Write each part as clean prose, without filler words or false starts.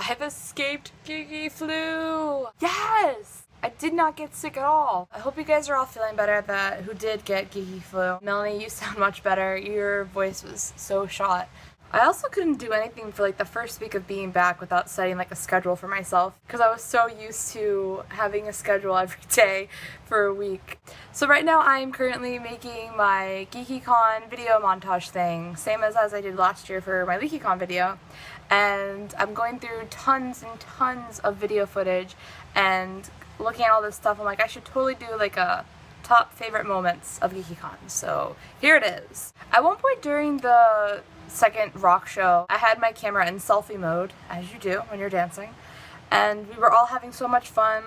I've escaped Geeky flu! Yes! I did not get sick at all. I hope you guys are all feeling better who did get Geeky flu. Melanie, you sound much better. Your voice was so shot. I also couldn't do anything for like the first week of being back without setting like a schedule for myself because I was so used to having a schedule every day for a week. So right now I am currently making my GeekyCon video montage thing, same as I did last year for my LeakyCon video. And I'm going through tons and tons of video footage and looking at all this stuff. I'm like, I should totally do like a top favorite moments of GeekyCon. So here it is. At one point during the second rock show, I had my camera in selfie mode, as you do when you're dancing, and we were all having so much fun.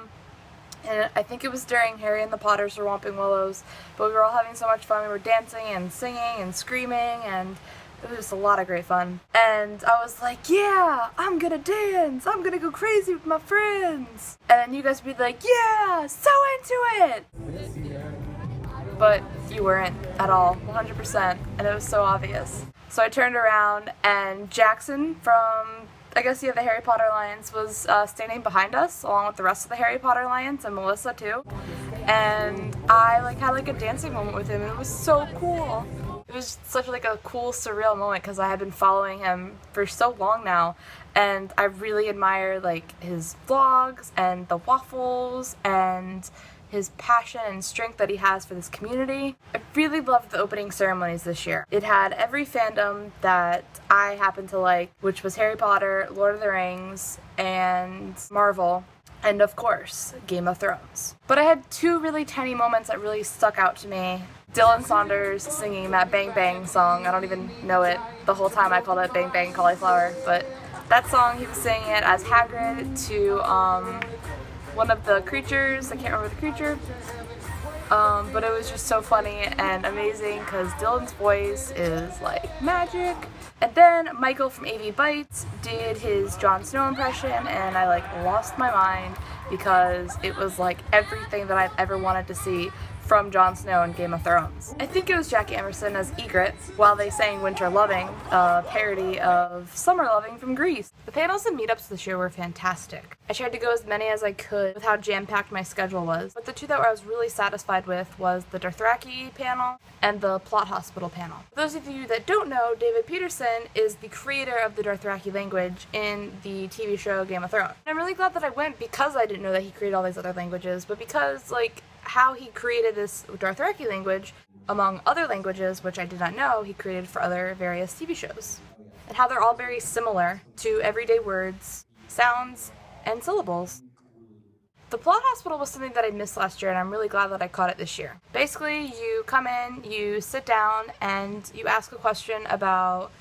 And I think it was during Harry and the Potters were Whomping Willows, but we were all having so much fun. We were dancing and singing and screaming, and it was just a lot of great fun. And I was like, yeah, I'm gonna dance, I'm gonna go crazy with my friends. And then you guys would be like, yeah, so into it! But you weren't at all, 100%, and it was so obvious. So I turned around and Jackson from, I guess, the Harry Potter Alliance was standing behind us along with the rest of the Harry Potter Alliance and Melissa too. And I had a dancing moment with him and it was so cool. It was such a cool surreal moment because I had been following him for so long now and I really admire his vlogs and the waffles and his passion and strength that he has for this community. I really loved the opening ceremonies this year. It had every fandom that I happen to like, which was Harry Potter, Lord of the Rings, and Marvel, and of course, Game of Thrones. But I had two really tiny moments that really stuck out to me. Dylan Saunders singing that Bang Bang song. I don't even know it. The whole time I called it Bang Bang Cauliflower, but that song, he was singing it as Hagrid to one of the creatures. I can't remember the creature, but it was just so funny and amazing because Dylan's voice is magic. And then Michael from AV Bites did his Jon Snow impression and I lost my mind because it was everything that I've ever wanted to see from Jon Snow in Game of Thrones. I think it was Jackie Emerson as Ygritte while they sang Winter Loving, a parody of Summer Loving from Greece. The panels and meetups this year were fantastic. I tried to go as many as I could with how jam-packed my schedule was, but the two that I was really satisfied with was the Dothraki panel and the Plot Hospital panel. For those of you that don't know, David Peterson is the creator of the Dothraki language in the TV show Game of Thrones. I'm really glad that I went because I didn't know that he created all these other languages, but because how he created this Dothraki language, among other languages, which I did not know, he created for other various TV shows. And how they're all very similar to everyday words, sounds, and syllables. The Plot Hospital was something that I missed last year, and I'm really glad that I caught it this year. Basically, you come in, you sit down, and you ask a question about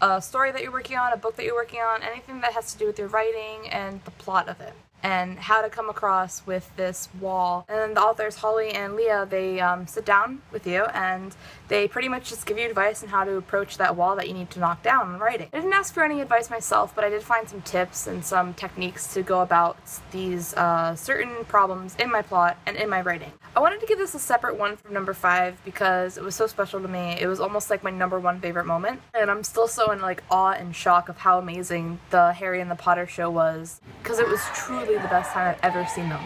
a story that you're working on, a book that you're working on, anything that has to do with your writing and the plot of it, and how to come across with this wall. And then the authors, Holly and Leah, they sit down with you and they pretty much just give you advice on how to approach that wall that you need to knock down in writing. I didn't ask for any advice myself, but I did find some tips and some techniques to go about these certain problems in my plot and in my writing. I wanted to give this a separate one from number 5 because it was so special to me. It was almost my number 1 favorite moment, and I'm still so in awe and shock of how amazing the Harry and the Potter show was, because it was truly the best time I've ever seen them.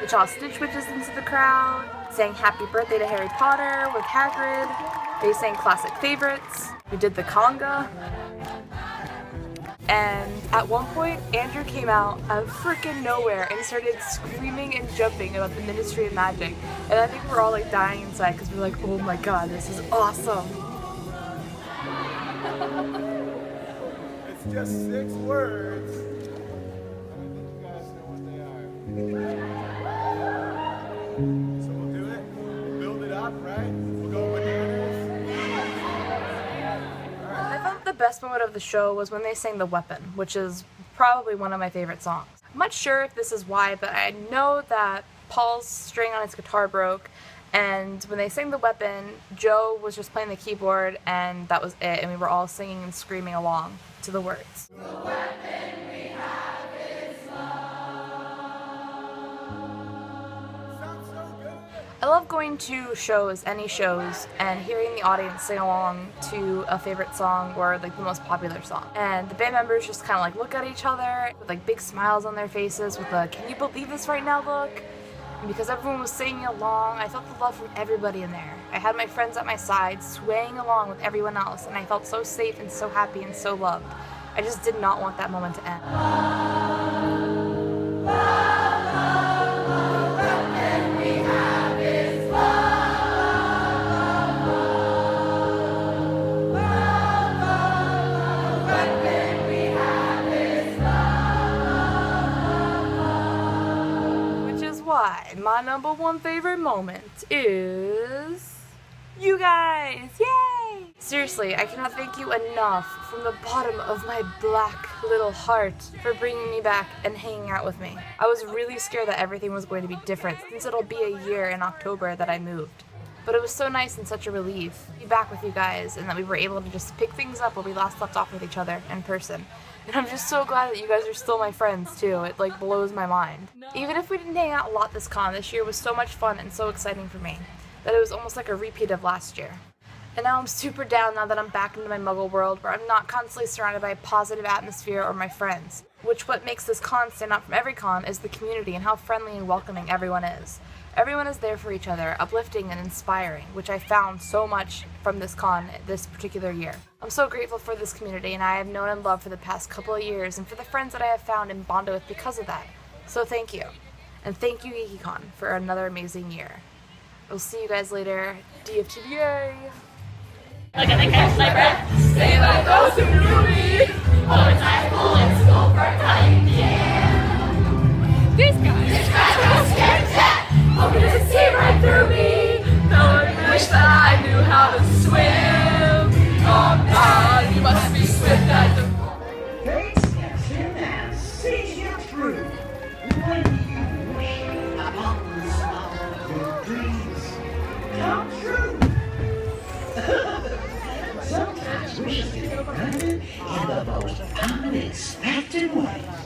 We saw Stitch Witches into the crowd, sang Happy Birthday to Harry Potter with Hagrid, they sang classic favorites, we did the conga, and at one point Andrew came out of freaking nowhere and started screaming and jumping about the Ministry of Magic, and I think we're all dying inside because we're oh my god, this is awesome. It's just 6 words. So we'll do it, we'll build it up, right? We'll go bananas. I thought the best moment of the show was when they sang The Weapon, which is probably one of my favorite songs. I'm not sure if this is why, but I know that Paul's string on his guitar broke, and when they sang The Weapon, Joe was just playing the keyboard, and that was it, and we were all singing and screaming along to the words. The weapon we have is love. Sounds so good. I love going to shows, any shows, and hearing the audience sing along to a favorite song or like the most popular song. And the band members just kind of like look at each other with like big smiles on their faces with a "can you believe this right now" look. And because everyone was singing along, I felt the love from everybody in there. I had my friends at my side swaying along with everyone else, and I felt so safe and so happy and so loved. I just did not want that moment to end. Why my number one favorite moment is you guys. Yay! Seriously, I cannot thank you enough from the bottom of my black little heart for bringing me back and hanging out with me. I was really scared that everything was going to be different since it'll be a year in October that I moved. But it was so nice and such a relief to be back with you guys and that we were able to just pick things up where we last left off with each other in person. And I'm just so glad that you guys are still my friends too. It like blows my mind. Even if we didn't hang out a lot this con, this year was so much fun and so exciting for me that it was almost like a repeat of last year. And now I'm super down now that I'm back into my muggle world where I'm not constantly surrounded by a positive atmosphere or my friends. Which what makes this con stand out from every con is the community and how friendly and welcoming everyone is. Everyone is there for each other, uplifting and inspiring, which I found so much from this con this particular year. I'm so grateful for this community, and I have known and loved for the past couple of years, and for the friends that I have found and bonded with because of that. So thank you. And thank you, GeekyCon, for another amazing year. I'll see you guys later. DFTBA! Look at the catch my breath, stay like those who knew me. Overtime full in school for cutting the air. This guy was scared to death, hoping to see right through me. No one wished that I knew how to swim. Oh God, you must be swift at the Face him and see you through. When you wish upon the smile, your dreams come true. Sometimes wishes can be granted in the most unexpected ways.